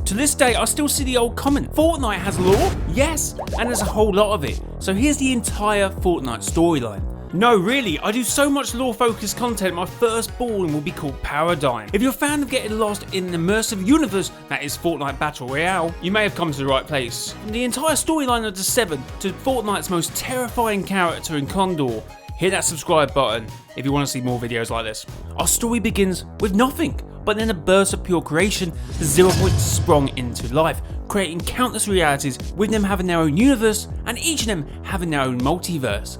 To this day, I still see the old comment, Fortnite has lore? Yes, and there's a whole lot of it. So here's the entire Fortnite storyline. No, really, I do so much lore-focused content, my first balling will be called Paradigm. If you're a fan of getting lost in an immersive universe that is Fortnite Battle Royale, you may have come to the right place. From the entire storyline of the 7 to Fortnite's most terrifying character in Condor, hit that subscribe button if you want to see more videos like this. Our story begins with nothing, but then a burst of pure creation, the ZeroPoint sprung into life, creating countless realities, with them having their own universe and each of them having their own multiverse.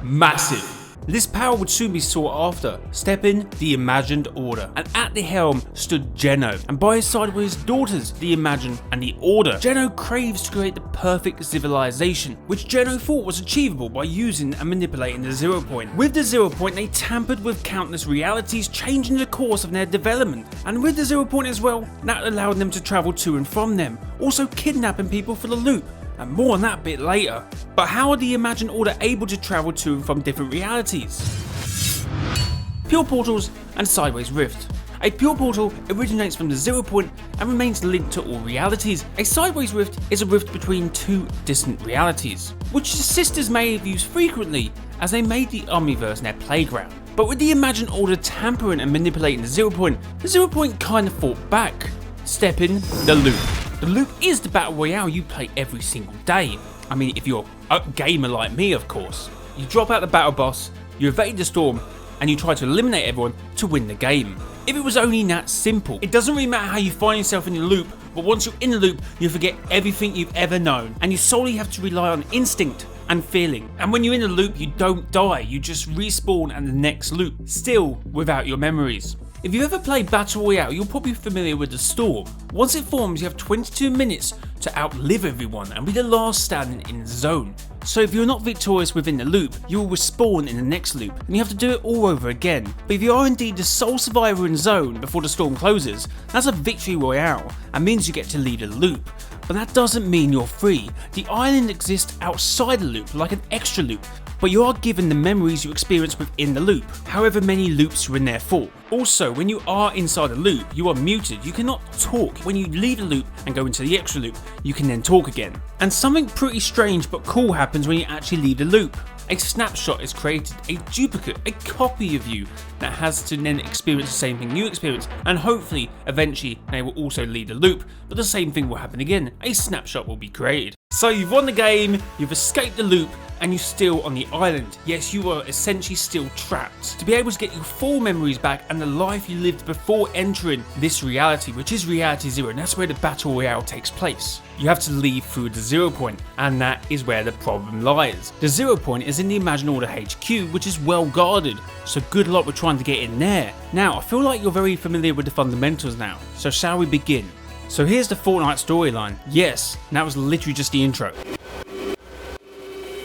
Massive. This power would soon be sought after. Step in the Imagined Order, and at the helm stood Geno, and by his side were his daughters, the Imagined and the Order. Geno craves to create the perfect civilization, which Geno thought was achievable by using and manipulating the ZeroPoint. With the ZeroPoint, they tampered with countless realities, changing the course of their development, and with the ZeroPoint as well, that allowed them to travel to and from them, also kidnapping people for the loop. And more on that bit later. But how are the Imagined Order able to travel to and from different realities? Pure portals and sideways rift. A pure portal originates from the ZeroPoint and remains linked to all realities. A sideways rift is a rift between two distant realities, which the sisters may have used frequently as they made the Omniverse their playground. But with the Imagined Order tampering and manipulating the ZeroPoint kind of fought back. Step in the loop. The loop is the battle royale you play every single day. I mean, if you're a gamer like me, of course. You drop out the battle boss, you evade the storm, and you try to eliminate everyone to win the game. If it was only that simple, it doesn't really matter how you find yourself in the loop, but once you're in the loop, you forget everything you've ever known, and you solely have to rely on instinct and feeling. And when you're in the loop, you don't die, you just respawn at the next loop, still without your memories. If you ever played Battle Royale, you're probably familiar with the storm. Once it forms, you have 22 minutes to outlive everyone and be the last standing in the zone. So if you're not victorious within the loop, you will respawn in the next loop, and you have to do it all over again. But if you are indeed the sole survivor in zone before the storm closes, that's a victory royale, and means you get to leave the loop. But that doesn't mean you're free. The island exists outside the loop, like an extra loop, but you are given the memories you experience within the loop, however many loops you're in there for. Also, when you are inside the loop, you are muted, you cannot talk. When you leave the loop and go into the extra loop, you can then talk again. And something pretty strange but cool happens when you actually leave the loop. A snapshot is created, a duplicate, a copy of you that has to then experience the same thing you experience, and hopefully, eventually, they will also leave the loop, but the same thing will happen again, a snapshot will be created. So you've won the game, you've escaped the loop, and you're still on the island. Yes, you are essentially still trapped. To be able to get your full memories back and the life you lived before entering this reality, which is reality 0, and that's where the battle royale takes place. You have to leave through the ZeroPoint, and that is where the problem lies. The ZeroPoint is in the Imagined Order HQ, which is well guarded, so good luck with trying to get in there. Now, I feel like you're very familiar with the fundamentals now, so shall we begin? So here's the Fortnite storyline. Yes, that was literally just the intro.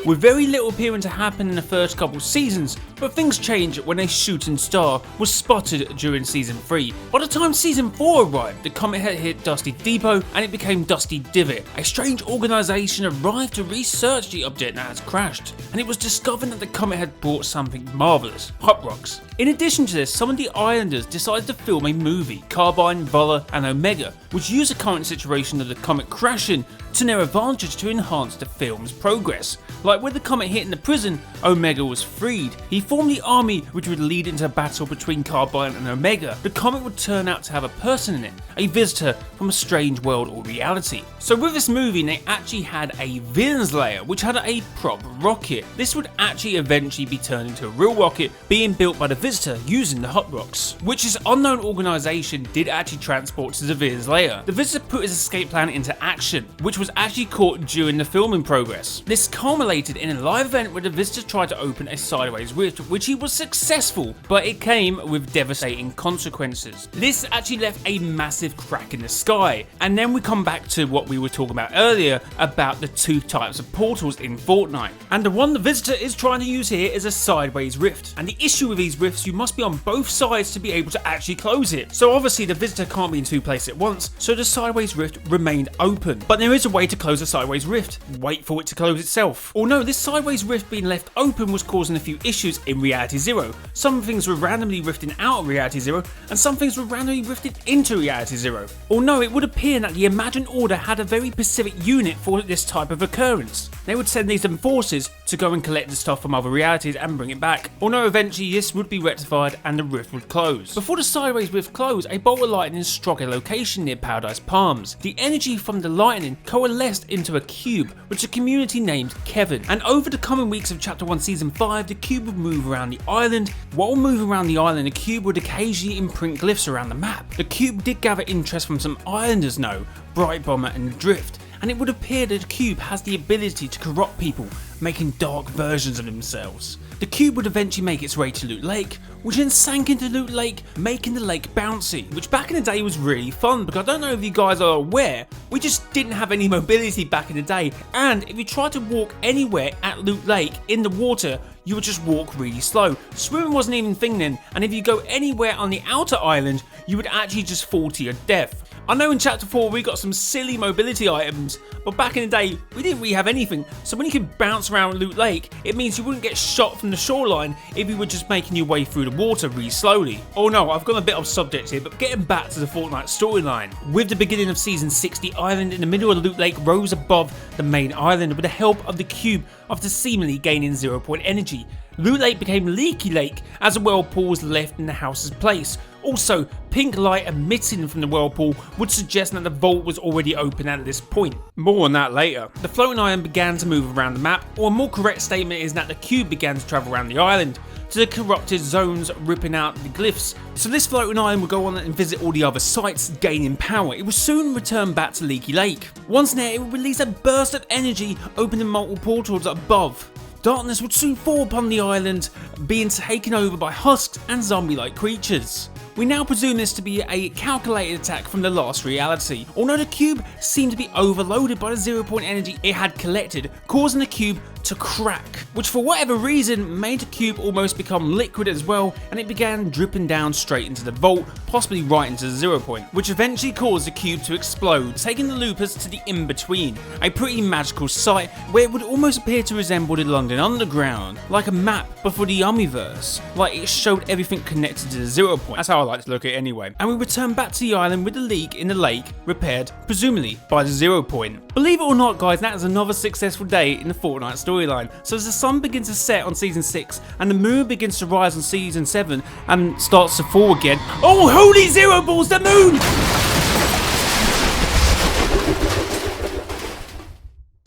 With very little appearing to happen in the first couple seasons, but things changed when a shooting star was spotted during Season 3. By the time Season 4 arrived, the comet had hit Dusty Depot and it became Dusty Divot. A strange organisation arrived to research the object that has crashed, and it was discovered that the comet had brought something marvellous, hot rocks. In addition to this, some of the islanders decided to film a movie, Carbine, Vola and Omega, which used the current situation of the comet crashing to their advantage to enhance the film's progress. Like with the comet hitting the prison, Omega was freed. He formed the army which would lead into a battle between Carbine and Omega. The comet would turn out to have a person in it, a visitor from a strange world or reality. So with this movie, they actually had a villain's lair which had a prop rocket. This would actually eventually be turned into a real rocket being built by the visitor using the hot rocks, which this unknown organisation did actually transport to the villain's lair. The visitor put his escape plan into action, which was actually caught during the filming progress. This culminated in a live event where the visitor tried to open a sideways rift, which he was successful, but it came with devastating consequences. This actually left a massive crack in the sky, and then we come back to what we were talking about earlier about the two types of portals in Fortnite, and the one the visitor is trying to use here is a sideways rift, and the issue with these rifts rifts, you must be on both sides to be able to actually close it. So obviously the visitor can't be in two places at once, so the sideways rift remained open. But there is a way to close a sideways rift. Wait for it to close itself. Or no, this sideways rift being left open was causing a few issues in Reality Zero. Some things were randomly rifting out of Reality Zero, and some things were randomly rifted into Reality Zero. Or no, it would appear that the Imagined Order had a very specific unit for this type of occurrence. They would send these enforcers to go and collect the stuff from other realities and bring it back. Or no, eventually this would be rectified and the rift would close. Before the sideways rift closed, a bolt of lightning struck a location near Paradise Palms. The energy from the lightning coalesced into a cube, which the community named Kevin. And over the coming weeks of Chapter 1 Season 5, the cube would move around the island. While moving around the island, the cube would occasionally imprint glyphs around the map. The cube did gather interest from some islanders though, Bright Bomber and Drift, and it would appear that the cube has the ability to corrupt people, making dark versions of themselves. The cube would eventually make its way to Loot Lake, which then sank into Loot Lake, making the lake bouncy, which back in the day was really fun, because I don't know if you guys are aware, we just didn't have any mobility back in the day, and if you tried to walk anywhere at Loot Lake in the water, you would just walk really slow. Swimming wasn't even a thing then, and if you go anywhere on the outer island, you would actually just fall to your death. I know in Chapter 4 we got some silly mobility items, but back in the day we didn't really have anything, so when you could bounce around Loot Lake, it means you wouldn't get shot from the shoreline if you were just making your way through the water really slowly. Oh no, I've gone a bit off subject here, but getting back to the Fortnite storyline. With the beginning of Season 6, the island in the middle of Loot Lake rose above the main island with the help of the cube after seemingly gaining ZeroPoint energy. Loot Lake became Leaky Lake as a whirlpool was left in the house's place. Also, pink light emitting from the whirlpool would suggest that the vault was already open at this point. More on that later. The floating island began to move around the map, or a more correct statement is that the cube began to travel around the island to the corrupted zones, ripping out the glyphs. So this floating island would go on and visit all the other sites, gaining power. It would soon return back to Leaky Lake. Once there, it would release a burst of energy, opening multiple portals above. Darkness would soon fall upon the island, being taken over by husks and zombie-like creatures. We now presume this to be a calculated attack from the last reality, although the cube seemed to be overloaded by the ZeroPoint energy it had collected, causing the cube to crack, which for whatever reason made the cube almost become liquid as well, and it began dripping down straight into the vault, possibly right into the ZeroPoint, which eventually caused the cube to explode, taking the loopers to the in-between, a pretty magical sight where it would almost appear to resemble the London Underground, like a map before the Omniverse, like it showed everything connected to the ZeroPoint. That's how I like to look at it anyway. And we return back to the island with the leak in the lake repaired, presumably by the ZeroPoint. Believe it or not guys, that is another successful day in the Fortnite storyline. So as the sun begins to set on Season 6 and the moon begins to rise on Season 7 and starts to fall again. Oh holy zero balls, the moon!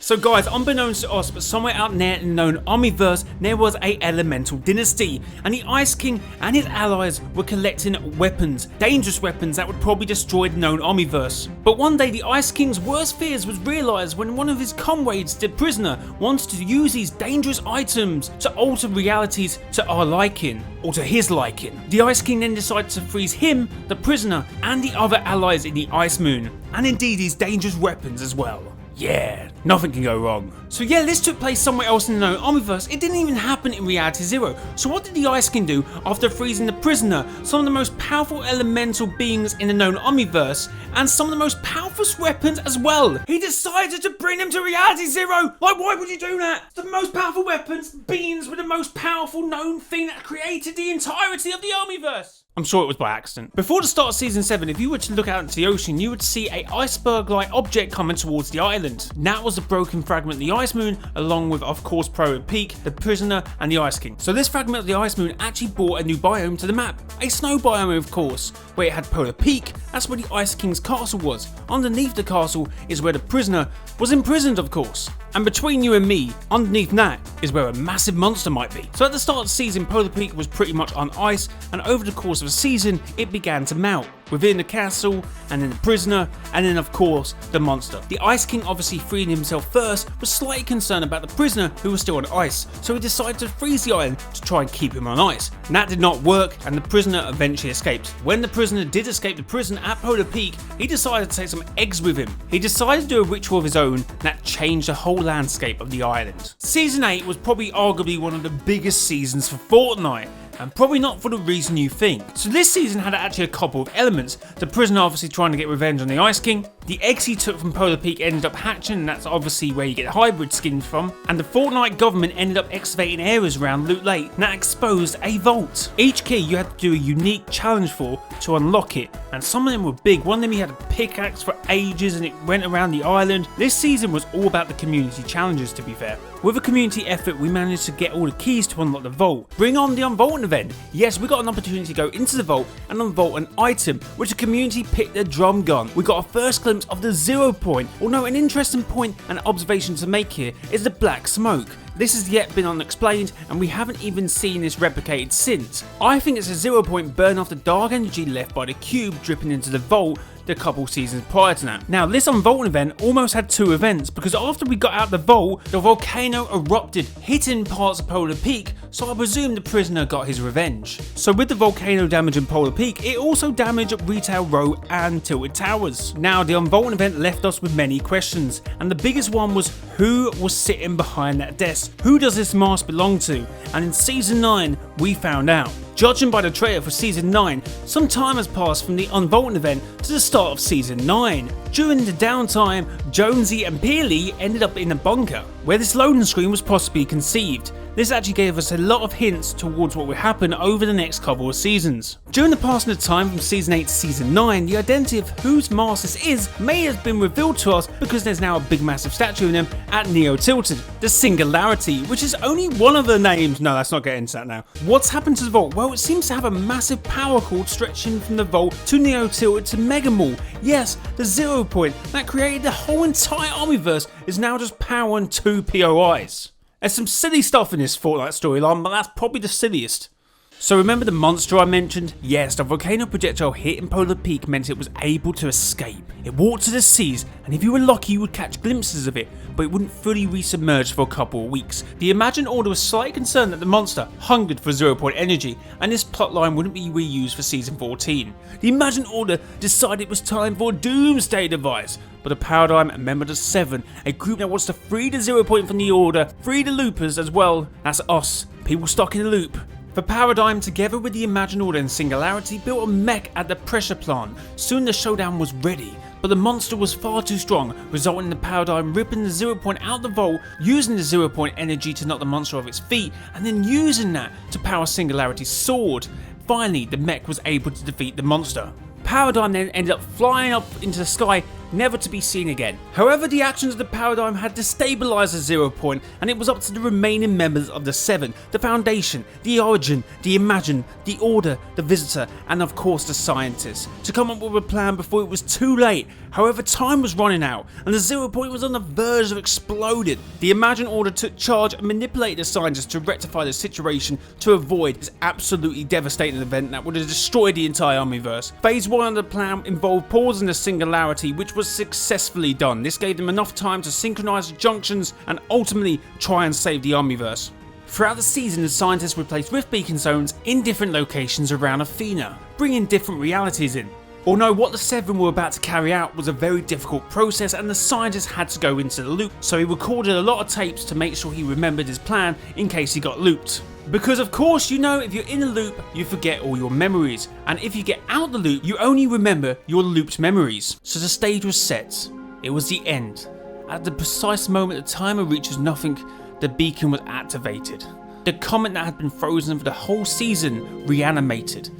So guys, unbeknownst to us, but somewhere out there in the known Omniverse, there was a elemental dynasty, and the Ice King and his allies were collecting weapons, dangerous weapons that would probably destroy the known Omniverse. But one day the Ice King's worst fears was realised when one of his comrades, the prisoner, wanted to use these dangerous items to alter realities to our liking, or to his liking. The Ice King then decided to freeze him, the prisoner, and the other allies in the Ice Moon, and indeed these dangerous weapons as well. Yeah, nothing can go wrong. So yeah, this took place somewhere else in the known Omniverse. It didn't even happen in Reality Zero. So what did the Ice King do after freezing the prisoner, some of the most powerful elemental beings in the known Omniverse, and some of the most powerful weapons as well? He decided to bring them to Reality Zero! Like, why would you do that? The most powerful weapons, beings were the most powerful known thing that created the entirety of the Omniverse. I'm sure it was by accident. Before the start of Season 7, if you were to look out into the ocean, you would see an iceberg-like object coming towards the island. That was the broken fragment of the Ice Moon, along with, of course, Pro Peak, the prisoner, and the Ice King. So this fragment of the Ice Moon actually brought a new biome to the map. A snow biome, of course, where it had Polar Peak. That's where the Ice King's castle was. Underneath the castle is where the prisoner was imprisoned, of course. And between you and me, underneath that is where a massive monster might be. So at the start of the season, Polar Peak was pretty much on ice, and over the course of a season, it began to melt. Within the castle, and then the prisoner, and then of course, the monster. The Ice King, obviously freeing himself first, was slightly concerned about the prisoner who was still on ice, so he decided to freeze the island to try and keep him on ice. And that did not work, and the prisoner eventually escaped. When the prisoner did escape the prison at Polar Peak, he decided to take some eggs with him. He decided to do a ritual of his own that changed the whole landscape of the island. Season 8 was probably arguably one of the biggest seasons for Fortnite. and probably not for the reason you think. So this season had actually a couple of elements. The prisoner obviously trying to get revenge on the Ice King, the eggs he took from Polar Peak ended up hatching, and that's obviously where you get hybrid skins from, and the Fortnite government ended up excavating areas around Loot Lake, and that exposed a vault. Each key you had to do a unique challenge for to unlock it, and some of them were big. One of them you had a pickaxe for ages and it went around the island. This season was all about the community challenges, to be fair. With a community effort, we managed to get all the keys to unlock the vault. Bring on the unvaulting event. Yes, we got an opportunity to go into the vault and unvault an item, which the community picked a drum gun. We got a first glimpse of the ZeroPoint. Although an interesting point and observation to make here is the black smoke. This has yet been unexplained, and we haven't even seen this replicated since. I think it's a ZeroPoint burn off the dark energy left by the cube dripping into the vault the couple seasons prior to that. Now this unvaulting event almost had two events, because after we got out the vault, the volcano erupted, hitting parts of Polar Peak, so I presume the prisoner got his revenge. So with the volcano damaging Polar Peak, it also damaged Retail Row and Tilted Towers. Now the unvaulting event left us with many questions, and the biggest one was who was sitting behind that desk? Who does this mask belong to? And in season 9 we found out. Judging by the trailer for season 9, some time has passed from the unvaulting event to the start of season 9. During the downtime, Jonesy and Peely ended up in a bunker, where this loading screen was possibly conceived. This actually gave us a lot of hints towards what would happen over the next couple of seasons. During the passing of time from season 8 to season 9, the identity of whose mask this is may have been revealed to us, because there's now a big massive statue of them at Neo Tilted. The Singularity, which is only one of the names. No, let's not get into that now. What's happened to the vault? Well, it seems to have a massive power cord stretching from the vault to Neo Tilted to Mega Mall. Yes, the ZeroPoint that created the whole entire Omniverse is now just powering 2 POIs. There's some silly stuff in this Fortnite storyline, but that's probably the silliest. So remember the monster I mentioned? Yes, the volcano projectile hitting Polar Peak meant it was able to escape. It walked to the seas, and if you were lucky you would catch glimpses of it, but it wouldn't fully resubmerge for a couple of weeks. The Imagined Order was slightly concerned that the monster hungered for ZeroPoint energy, and this plotline wouldn't be reused for season 14. The Imagined Order decided it was time for a doomsday device, but the Paradigm and member of the 7, a group that wants to free the ZeroPoint from the Order, free the loopers as well, that's us, people stuck in the loop. For Paradigm, together with the Imagined Order and Singularity, built a mech at the pressure plant. Soon the showdown was ready, but the monster was far too strong, resulting in the Paradigm ripping the ZeroPoint out the vault, using the ZeroPoint energy to knock the monster off its feet, and then using that to power Singularity's sword. Finally, the mech was able to defeat the monster. Paradigm then ended up flying up into the sky, never to be seen again. However, the actions of the Paradigm had destabilised the ZeroPoint, and it was up to the remaining members of the 7, the Foundation, the Origin, the Imagine, the Order, the Visitor, and of course the Scientists, to come up with a plan before it was too late. However, time was running out, and the ZeroPoint was on the verge of exploding. The Imagine Order took charge and manipulated the Scientists to rectify the situation to avoid this absolutely devastating event that would have destroyed the entire Omniverse. Phase 1 of the plan involved pausing the Singularity, which was successfully done. This gave them enough time to synchronize the junctions and ultimately try and save the Omniverse. Throughout the season, the Scientists would place rift beacon zones in different locations around Athena, bringing different realities in. Although what the 7 were about to carry out was a very difficult process, and the Scientist had to go into the loop, so he recorded a lot of tapes to make sure he remembered his plan in case he got looped. Because of course, you know, if you're in a loop, you forget all your memories, and if you get out the loop, you only remember your looped memories. So the stage was set. It was the end. At the precise moment the timer reaches nothing, the beacon was activated. The comet that had been frozen for the whole season reanimated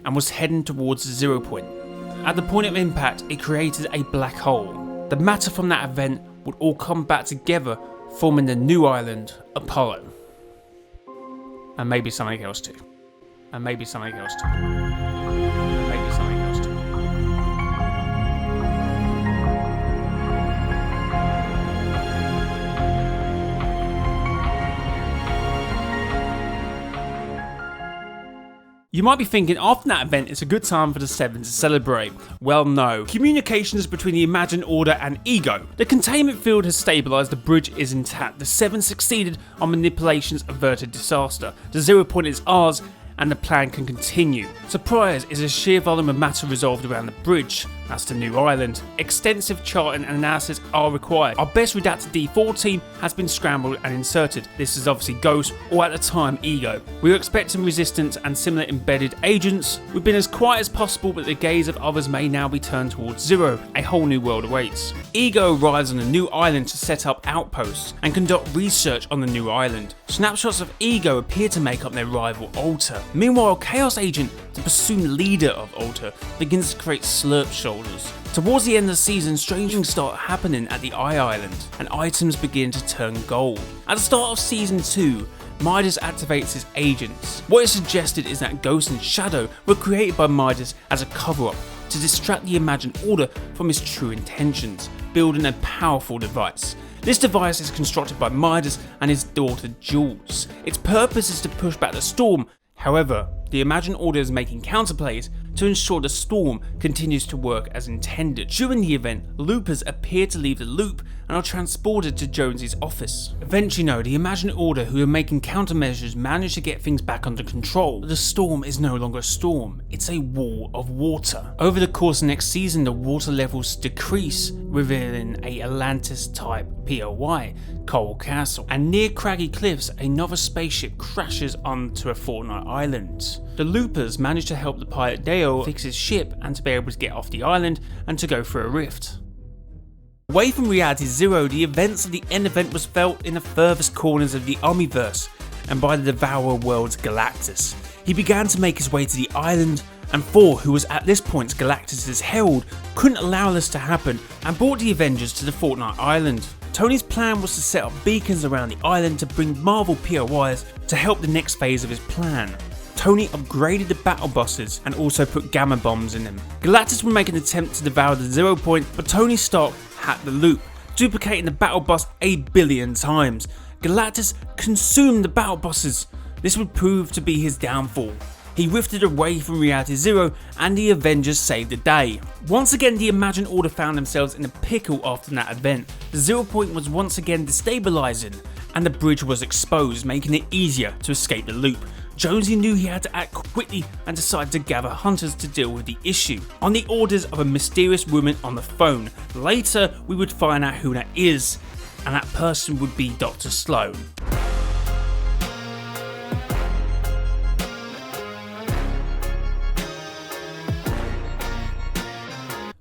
and was heading towards the ZeroPoint. At the point of impact, it created a black hole. The matter from that event would all come back together, forming the new island, Apollo. And maybe something else too. And maybe something else too. And maybe something else too. You might be thinking after that event it's a good time for the 7 to celebrate. Well no. Communications between the Imagined Order and Ego. The containment field has stabilised, the bridge is intact, the 7 succeeded on manipulation's averted disaster. The ZeroPoint is ours, and the plan can continue. Surprise is a sheer volume of matter resolved around the bridge. That's the new island. Extensive charting and analysis are required. Our best redacted D4 team has been scrambled and inserted. This is obviously Ghost, or at the time Ego. We were expecting resistance and similar embedded agents. We've been as quiet as possible, but the gaze of others may now be turned towards Zero. A whole new world awaits. Ego arrives on a new island to set up outposts and conduct research on the new island. Snapshots of Ego appear to make up their rival Alter. Meanwhile, Chaos Agent, the presumed leader of Alter, begins to create slurp shoulders. Towards the end of the season, strange things start happening at the Eye Island, and items begin to turn gold. At the start of Season 2, Midas activates his agents. What is suggested is that Ghost and Shadow were created by Midas as a cover-up to distract the Imagined Order from his true intentions, building a powerful device. This device is constructed by Midas and his daughter Jules. Its purpose is to push back the storm. However, the Imagined Order is making counterplays to ensure the storm continues to work as intended. During the event, loopers appear to leave the loop and are transported to Jonesy's office. Eventually, though, the Imagined Order, who are making countermeasures, manage to get things back under control. The storm is no longer a storm, it's a wall of water. Over the course of next season, the water levels decrease, revealing a Atlantis-type POI, Coral Castle, and near craggy cliffs, another spaceship crashes onto a Fortnite island. The loopers manage to help the pilot Dale fix his ship and to be able to get off the island and to go through a rift. Away from Reality Zero, the events of the end event was felt in the furthest corners of the Omniverse and by the Devourer world's Galactus. He began to make his way to the island, and Thor, who was at this point Galactus' herald, couldn't allow this to happen and brought the Avengers to the Fortnite island. Tony's plan was to set up beacons around the island to bring Marvel POIs to help the next phase of his plan. Tony upgraded the battle buses and also put gamma bombs in them. Galactus would make an attempt to devour the ZeroPoint, but Tony Stark hacked the loop, duplicating the battle bus 8 billion times. Galactus consumed the battle buses. This would prove to be his downfall. He rifted away from Reality Zero and the Avengers saved the day. Once again, the Imagined Order found themselves in a pickle after that event. The ZeroPoint was once again destabilizing and the bridge was exposed, making it easier to escape the loop. Jonesy knew he had to act quickly and decided to gather hunters to deal with the issue, on the orders of a mysterious woman on the phone. Later, we would find out who that is, and that person would be Dr. Slone.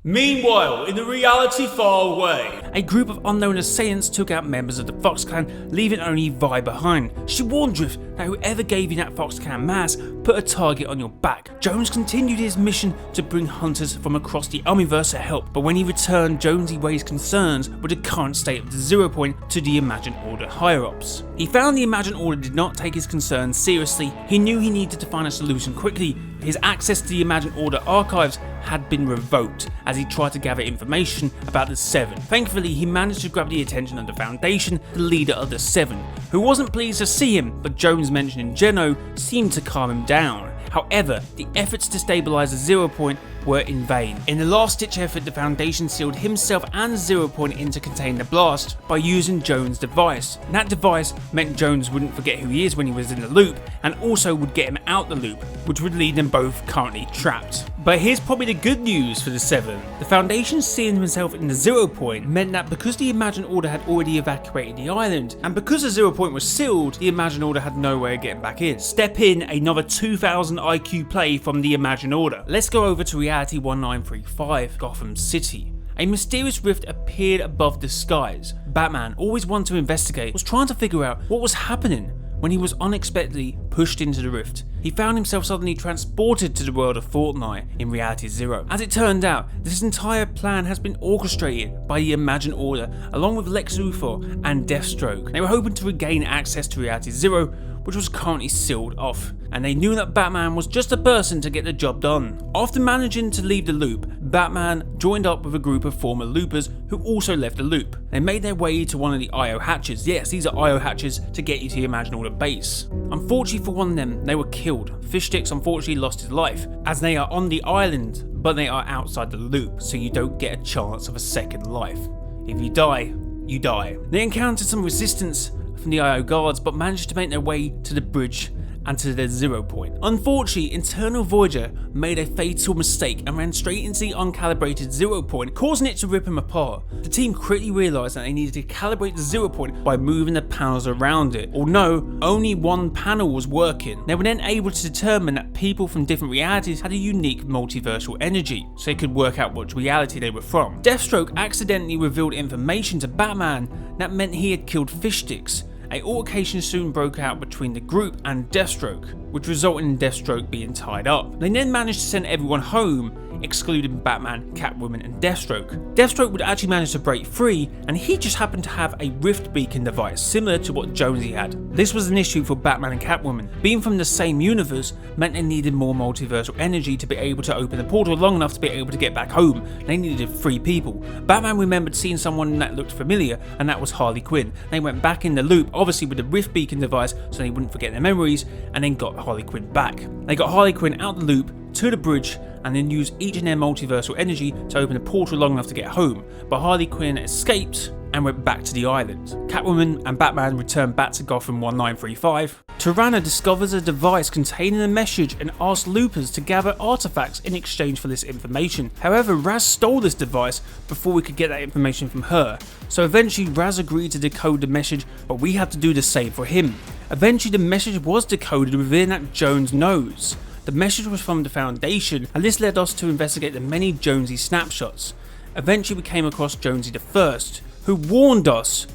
Meanwhile, in the reality far away, a group of unknown assailants took out members of the Fox Clan, leaving only Vi behind. She warned Drift that whoever gave you that Fox Clan mask put a target on your back. Jones continued his mission to bring hunters from across the Omniverse to help, but when he returned, Jonesy raised concerns with the current state of the ZeroPoint to the Imagined Order higher-ups. He found the Imagined Order did not take his concerns seriously. He knew he needed to find a solution quickly. His access to the Imagined Order archives had been revoked as he tried to gather information about the Seven. Thankfully, he managed to grab the attention of the Foundation, the leader of the Seven, who wasn't pleased to see him, but Jones mentioning Geno seemed to calm him down. However, the efforts to stabilise the ZeroPoint were in vain. In the last-ditch effort, the Foundation sealed himself and ZeroPoint in to contain the blast by using Jones' device. And that device meant Jones wouldn't forget who he is when he was in the loop, and also would get him out the loop, which would leave them both currently trapped. But here's probably the good news for the Seven. The Foundation seeing himself in the ZeroPoint meant that because the Imagined Order had already evacuated the island, and because the ZeroPoint was sealed, the Imagined Order had no way of getting back in. Step in another 2000 IQ play from the Imagined Order. Let's go over to Reality 1935, Gotham City. A mysterious rift appeared above the skies. Batman, always one to investigate, was trying to figure out what was happening when he was unexpectedly pushed into the rift. He found himself suddenly transported to the world of Fortnite in Reality Zero. As it turned out, this entire plan has been orchestrated by the Imagined Order along with Lex Luthor and Deathstroke. They were hoping to regain access to Reality Zero, which was currently sealed off, and they knew that Batman was just a person to get the job done. After managing to leave the loop, Batman joined up with a group of former loopers who also left the loop. They made their way to one of the IO hatches. Yes, these are IO hatches to get you to the Imagined Order base. Unfortunately for one of them, they were killed. Fishsticks unfortunately lost his life, as they are on the island, but they are outside the loop, so you don't get a chance of a second life. If you die, you die. They encountered some resistance from the IO guards, but managed to make their way to the bridge and to their ZeroPoint. Unfortunately, Internal Voyager made a fatal mistake and ran straight into the uncalibrated ZeroPoint, causing it to rip him apart. The team quickly realised that they needed to calibrate the ZeroPoint by moving the panels around it. Although only one panel was working, they were then able to determine that people from different realities had a unique multiversal energy, so they could work out which reality they were from. Deathstroke accidentally revealed information to Batman that meant he had killed fish sticks. An altercation soon broke out between the group and Deathstroke, which resulted in Deathstroke being tied up. They then managed to send everyone home, excluding Batman, Catwoman and Deathstroke. Deathstroke would actually manage to break free, and he just happened to have a rift beacon device similar to what Jonesy had. This was an issue for Batman and Catwoman. Being from the same universe meant they needed more multiversal energy to be able to open the portal long enough to be able to get back home. They needed 3 people. Batman remembered seeing someone that looked familiar, and that was Harley Quinn. They went back in the loop, obviously with the rift beacon device so they wouldn't forget their memories, and then got Harley Quinn back. They got Harley Quinn out the loop to the bridge and then used each of their multiversal energy to open the portal long enough to get home, but Harley Quinn escaped and went back to the island. Catwoman and Batman returned back to Gotham 1935. Tirana discovers a device containing a message and asks loopers to gather artifacts in exchange for this information. However, Raz stole this device before we could get that information from her, so eventually Raz agreed to decode the message, but we had to do the same for him. Eventually the message was decoded within that Jones knows. The message was from the Foundation, and this led us to investigate the many Jonesy snapshots. Eventually we came across Jonesy the First, who warned us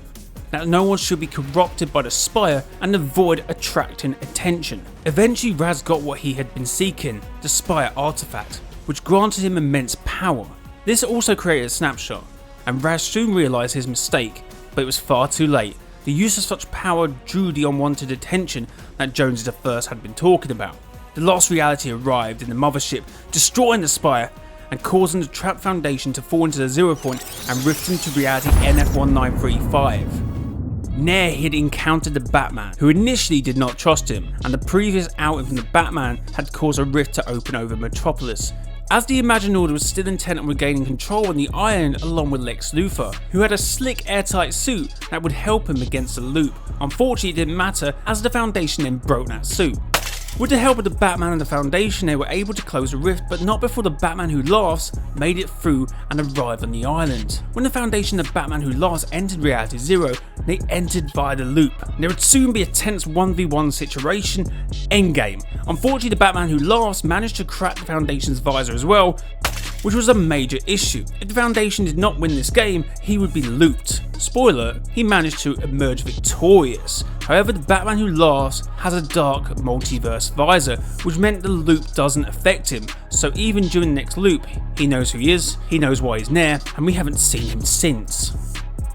that no one should be corrupted by the Spire and avoid attracting attention. Eventually Raz got what he had been seeking, the Spire artifact, which granted him immense power. This also created a snapshot, and Raz soon realised his mistake, but it was far too late. The use of such power drew the unwanted attention that Jonesy the First had been talking about. The lost reality arrived in the mothership, destroying the Spire and causing the trapped Foundation to fall into the ZeroPoint and rift into reality NF1935. There he had encountered the Batman, who initially did not trust him, and the previous outing from the Batman had caused a rift to open over Metropolis. As the Imagined Order was still intent on regaining control on the island along with Lex Luthor, who had a slick airtight suit that would help him against the loop. Unfortunately it didn't matter, as the Foundation then broke that suit. With the help of the Batman and the Foundation, they were able to close the rift, but not before the Batman Who Laughs made it through and arrived on the island. When the Foundation and the Batman Who Laughs entered Reality Zero, they entered via the loop. There would soon be a tense 1v1 situation, endgame. Unfortunately, the Batman Who Laughs managed to crack the Foundation's visor as well, which was a major issue. If the Foundation did not win this game, he would be looped. Spoiler, he managed to emerge victorious. However, the Batman Who Laughs has a dark multiverse visor, which meant the loop doesn't affect him, so even during the next loop, he knows who he is, he knows why he's there, and we haven't seen him since.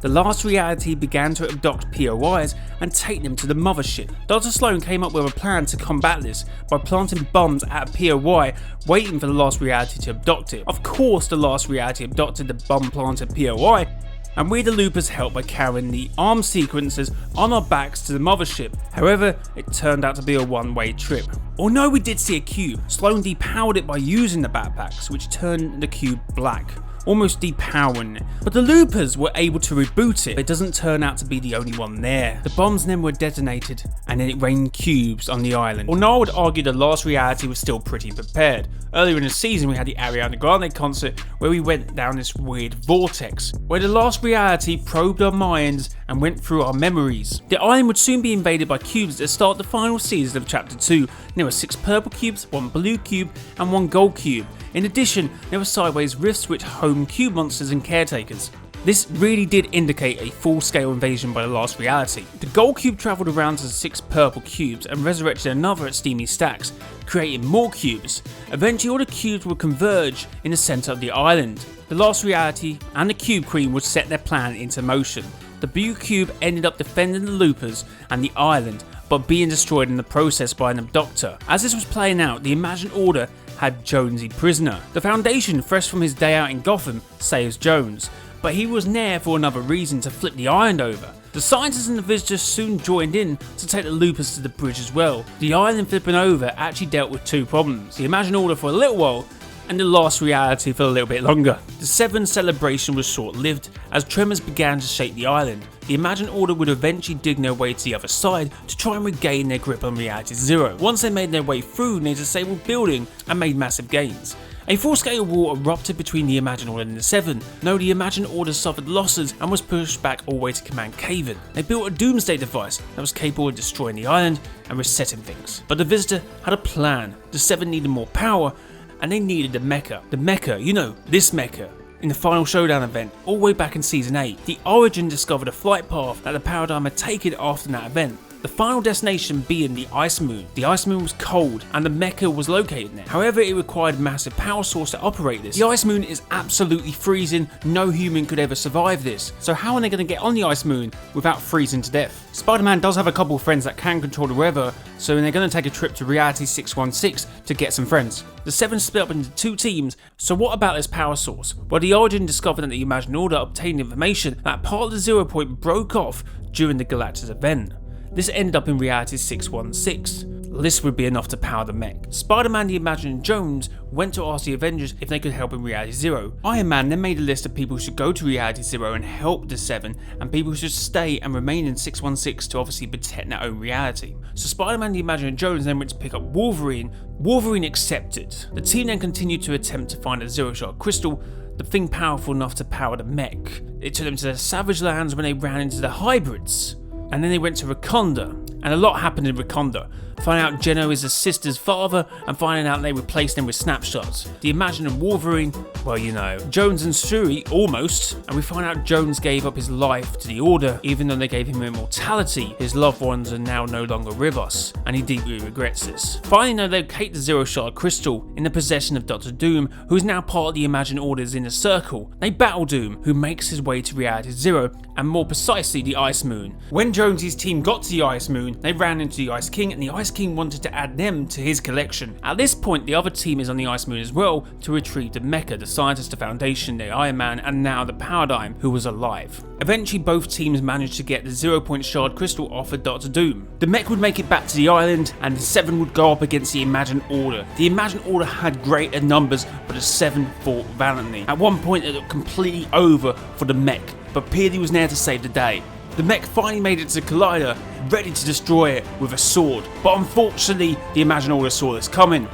The last reality began to abduct POIs and take them to the mothership. Dr. Slone came up with a plan to combat this by planting bombs at a POI, waiting for the last reality to abduct it. Of course, the last reality abducted the bomb planted POI, and we the loopers helped by carrying the arm sequences on our backs to the mothership. However, it turned out to be a one-way trip. Although we did see a cube, Slone depowered it by using the backpacks, which turned the cube black, almost depowering it. But the loopers were able to reboot it. It doesn't turn out to be the only one there. The bombs then were detonated, and then it rained cubes on the island. Although I would argue the last reality was still pretty prepared. Earlier in the season we had the Ariana Grande concert where we went down this weird vortex, where the last reality probed our minds and went through our memories. The island would soon be invaded by cubes at the start of the final season of Chapter 2. There were 6 purple cubes, 1 blue cube and 1 gold cube. In addition, there were sideways rifts which home cube monsters and caretakers. This really did indicate a full-scale invasion by the last reality. The gold cube travelled around to the 6 purple cubes and resurrected another at Steamy Stacks, creating more cubes. Eventually all the cubes would converge in the centre of the island. The last reality and the Cube Queen would set their plan into motion. The blue cube ended up defending the loopers and the island, but being destroyed in the process by an abductor. As this was playing out, the Imagined Order had Jonesy prisoner. The Foundation, fresh from his day out in Gotham, saves Jones, but he was there for another reason, to flip the island over. The scientists and the visitors soon joined in to take the loopers to the bridge as well. The island flipping over actually dealt with 2 problems. The Imagined Order for a little while and it lasts reality for a little bit longer. The 7 celebration was short-lived, as tremors began to shake the island. The Imagined Order would eventually dig their way to the other side to try and regain their grip on Reality Zero. Once they made their way through near disabled building and made massive gains, a full-scale war erupted between the Imagined Order and the 7. No, the Imagined Order suffered losses and was pushed back all the way to Command Caven. They built a doomsday device that was capable of destroying the island and resetting things. But the Visitor had a plan. The 7 needed more power, and they needed the mecha. The mecha, you know, this mecha. In the final showdown event, all the way back in Season 8, the Origin discovered a flight path that the Paradigm had taken after that event. The final destination being the Ice Moon. The Ice Moon was cold and the mecha was located there. However, it required a massive power source to operate this. The Ice Moon is absolutely freezing, no human could ever survive this. So how are they going to get on the Ice Moon without freezing to death? Spider-Man does have a couple of friends that can control the weather, so they're going to take a trip to Reality 616 to get some friends. The 7 split up into 2 teams, so what about this power source? Well, the Origin discovered that the Imagined Order obtained information that part of the ZeroPoint broke off during the Galactus event. This ended up in Reality 616. This would be enough to power the mech. Spider-Man, the Imagined, and Jones went to ask the Avengers if they could help in Reality Zero. Iron Man then made a list of people who should go to Reality Zero and help the 7, and people who should stay and remain in 616 to obviously protect their own reality. So Spider-Man, the Imagined, and Jones then went to pick up Wolverine. Wolverine accepted. The team then continued to attempt to find a zero-shot crystal, the thing powerful enough to power the mech. It took them to the Savage Lands when they ran into the hybrids. And then they went to Wakanda, and a lot happened in Wakanda. Finding out Geno is his sister's father, and finding out they replaced him with snapshots. The Imagined and Wolverine, well, you know. Jones and Shuri, almost, and we find out Jones gave up his life to the Order, even though they gave him immortality. His loved ones are now no longer with us, and he deeply regrets this. Finally, they locate the Zero-Shard Crystal in the possession of Dr. Doom, who is now part of the Imagined Order's inner circle. They battle Doom, who makes his way to Reality Zero, and more precisely, the Ice Moon. When Jonesy's team got to the Ice Moon, they ran into the Ice King, and the Ice King wanted to add them to his collection. At this point, the other team is on the Ice Moon as well to retrieve the mecha, the scientist, the Foundation, the Iron Man, and now the Paradigm, who was alive. Eventually, both teams managed to get the ZeroPoint Shard Crystal off of Dr. Doom. The mech would make it back to the island, and the 7 would go up against the Imagined Order. The Imagined Order had greater numbers, but the 7 fought valiantly. At one point, it looked completely over for the mech, but Peely was there to save the day. The mech finally made it to the Collider, ready to destroy it with a sword, but unfortunately, the Imagined Order saw this coming.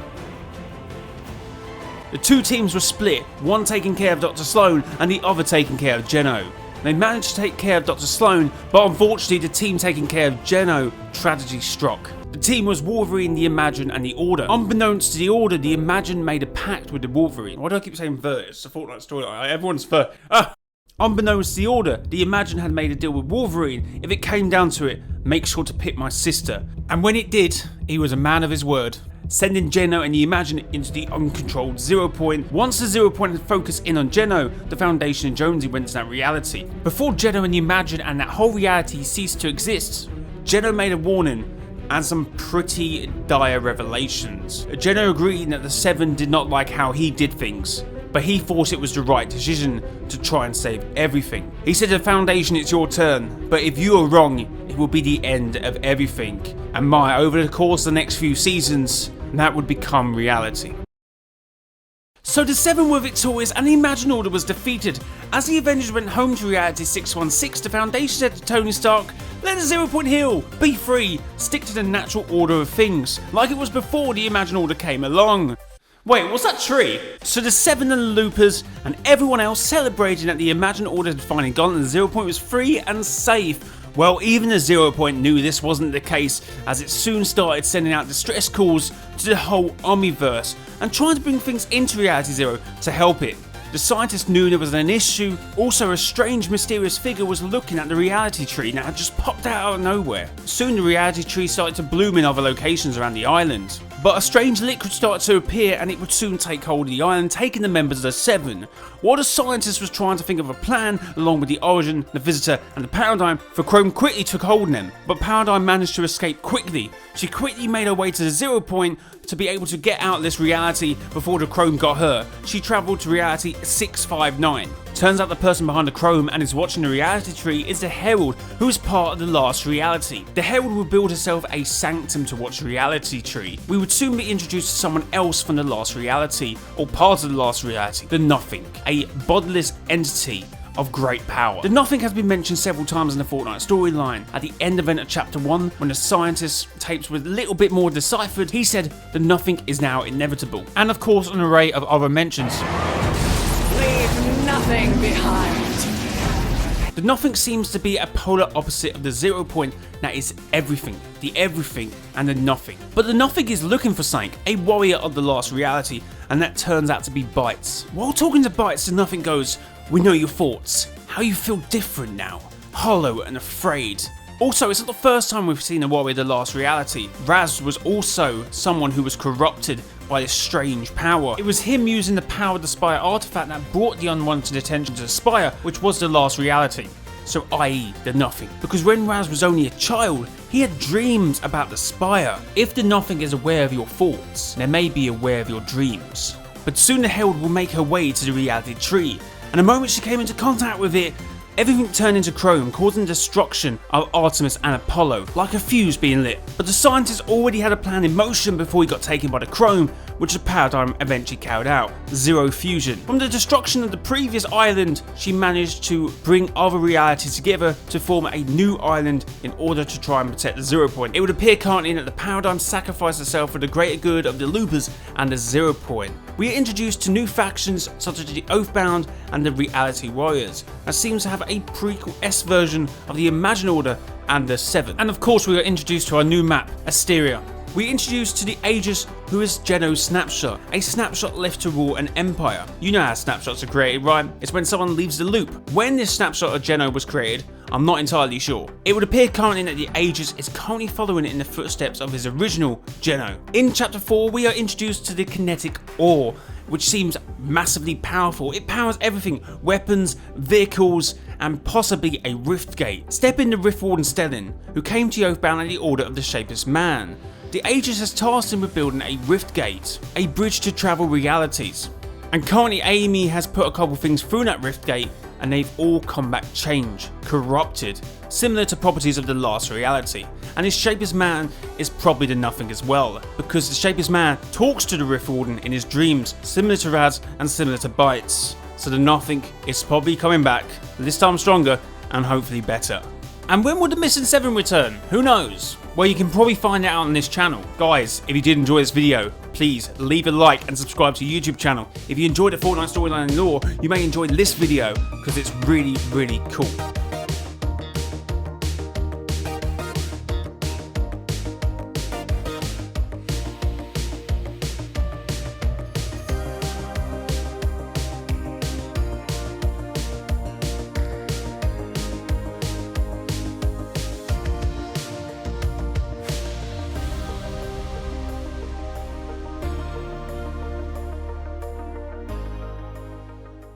The 2 teams were split, one taking care of Dr. Slone and the other taking care of Geno. They managed to take care of Dr. Slone, but unfortunately the team taking care of Geno, tragedy struck. The team was Wolverine, the Imagined, and the Order. Unbeknownst to the Order, the Imagined made a pact with the Wolverine. Why do I keep saying the? It's a Fortnite Storyline. Everyone's the. Unbeknownst to the Order, the Imagined had made a deal with Wolverine. If it came down to it, make sure to pick my sister. And when it did, he was a man of his word, sending Geno and the Imagined into the uncontrolled ZeroPoint. Once the ZeroPoint had focused in on Geno, the Foundation and Jonesy went to that reality. Before Geno and the Imagined and that whole reality ceased to exist, Geno made a warning and some pretty dire revelations. Geno agreed that the 7 did not like how he did things, but he thought it was the right decision to try and save everything. He said to the Foundation, it's your turn, but if you are wrong, it will be the end of everything. And over the course of the next few seasons, that would become reality. So the 7 were victorious and the Imagined Order was defeated. As the Avengers went home to Reality 616, the Foundation said to Tony Stark, let the ZeroPoint heal, be free, stick to the natural order of things, like it was before the Imagined Order came along. Wait, what's that tree? So the 7 and the Loopers and everyone else celebrated that the Imagined Order had finally gone and the ZeroPoint was free and safe. Well, even the ZeroPoint knew this wasn't the case, as it soon started sending out distress calls to the whole Omniverse and trying to bring things into Reality Zero to help it. The scientists knew there was an issue. Also, a strange, mysterious figure was looking at the reality tree that had just popped out of nowhere. Soon the reality tree started to bloom in other locations around the island. But a strange liquid started to appear and it would soon take hold of the island, taking the members of the 7. While the scientist was trying to think of a plan, along with the Origin, the Visitor and the Paradigm, for Chrome quickly took hold of them. But Paradigm managed to escape quickly. She quickly made her way to the ZeroPoint to be able to get out of this reality before the Chrome got her. She travelled to reality 659. Turns out the person behind the chrome and is watching the reality tree is the herald, who is part of the last reality. The herald will build herself a sanctum to watch the reality tree. We would soon be introduced to someone else from the last reality, or part of the last reality, the Nothing, a bodiless entity of great power. The Nothing has been mentioned several times in the Fortnite storyline. At the end event of chapter 1, when the scientist's tapes were a little bit more deciphered, he said the Nothing is now inevitable. And of course an array of other mentions. Leave nothing behind. The Nothing seems to be a polar opposite of the ZeroPoint that is everything, the everything and the nothing. But the Nothing is looking for something, a warrior of the last reality, and that turns out to be Bites. While talking to Bites, the Nothing goes, "We know your thoughts, how you feel different now, hollow and afraid." Also, it's not the first time we've seen a warrior of the last reality. Raz was also someone who was corrupted by this strange power. It was him using the power of the Spire artifact that brought the unwanted attention to the Spire, which was the last reality. So i.e. the Nothing. Because when Raz was only a child, he had dreams about the Spire. If the Nothing is aware of your thoughts, they may be aware of your dreams. But soon the Herald will make her way to the reality tree, and the moment she came into contact with it, everything turned into chrome, causing destruction of Artemis and Apollo, like a fuse being lit. But the scientist already had a plan in motion before he got taken by the chrome, which the paradigm eventually carried out: zero fusion. From the destruction of the previous island, she managed to bring other realities together to form a new island in order to try and protect the ZeroPoint. It would appear currently that the paradigm sacrificed herself for the greater good of the loopers and the ZeroPoint. We are introduced to new factions such as the Oathbound and the Reality Warriors, that seems to have a prequel-esque version of the Imagine Order and the Seventh. And of course we are introduced to our new map, Asteria. We are introduced to the Aegis, who is Geno's snapshot, a snapshot left to rule an empire. You know how snapshots are created, right? It's when someone leaves the loop. When this snapshot of Geno was created, I'm not entirely sure. It would appear currently that the Aegis is currently following in the footsteps of his original Geno. In chapter 4, we are introduced to the kinetic ore, which seems massively powerful. It powers everything: weapons, vehicles, and possibly a rift gate. Step in the Rift Warden Stellan, who came to Oathbound at the order of the Shapeless Man. The Aegis has tasked him with building a rift gate, a bridge to travel realities. And currently Amy has put a couple things through that rift gate, and they've all come back changed, corrupted, similar to properties of the last reality. And his Shapeless Man is probably the Nothing as well, because the Shapeless Man talks to the Rift Warden in his dreams, similar to Raz and similar to Bites. So the Nothing is probably coming back, this time stronger and hopefully better. And when will the Missing 7 return? Who knows? Well, you can probably find it out on this channel. Guys, if you did enjoy this video, please leave a like and subscribe to the YouTube channel. If you enjoyed the Fortnite storyline and lore, you may enjoy this video because it's really, really cool.